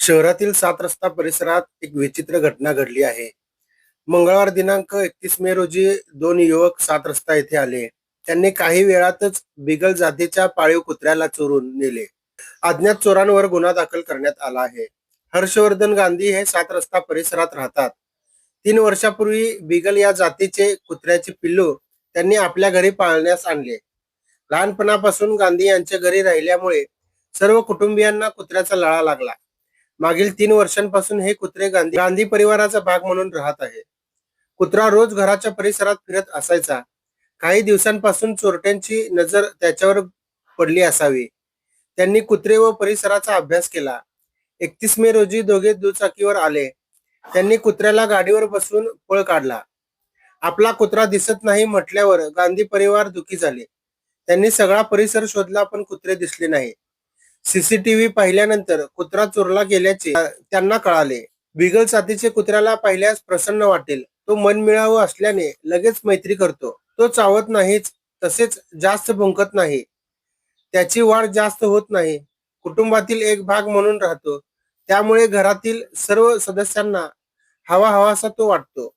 शहरातील सात रस्ता परिसरात एक विचित्र घटना घडली आहे. मंगळवार दिनांक 31 मे रोजी दोन युवक सात रस्ता येथे आले. त्यांनी काही वेळातच बिगल जातीच्या पाळीव कुत्र्याला चोरून नेले. अज्ञात चोरांवर गुन्हा दाखल करण्यात आला आहे. हर्षवर्धन गांधी हे सात रस्ता परिसरात राहतात. 3 वर्षापूर्वी बिगल या जातीचे कुत्र्याचे पिल्लू त्यांनी आपल्या घरी पाळण्यास आणले. लहानपणापासून गांधी यांच्या घरी राहिल्यामुळे सर्व कुटुंबियांना कुत्र्याचा लळा लागला. मागील 3 वर्षांपासून हे कुत्रे गांधी गांधी परिवाराचा भाग म्हणून राहत आहे. कुत्रा रोज घराच्या परिसरात फिरत असायचा. काही दिवसांपासून चोरट्यांची नजर त्याच्यावर पडली असावी. त्यांनी कुत्रे व परिसराचा अभ्यास केला. 31 मे रोजी दोघे दुचाकीवर आले. त्यांनी कुत्र्याला गाडीवर बसवून पळ काढला. आपला कुत्रा दिसत नाही म्हटल्यावर गांधी परिवार दुखी झाले. त्यांनी सगळा परिसर शोधला पण कुत्रे दिसले नाही. सीसीटीव्ही पाहिल्यानंतर कुत्रा चोरला गेल्याचे त्यांना कळाले. बिगल जातीचे कुत्र्याला पाहिल्यास प्रसन्न वाटेल. तो मनमिळावू असल्याने लगेच मैत्री करतो. तो चावत नाहीच, तसेच जास्त भुंकत नाही. त्याची वाढ जास्त होत नाही. कुटुंबातील एक भाग म्हणून राहतो. त्यामुळे घरातील सर्व सदस्यांना हवा हवासा तो वाटतो.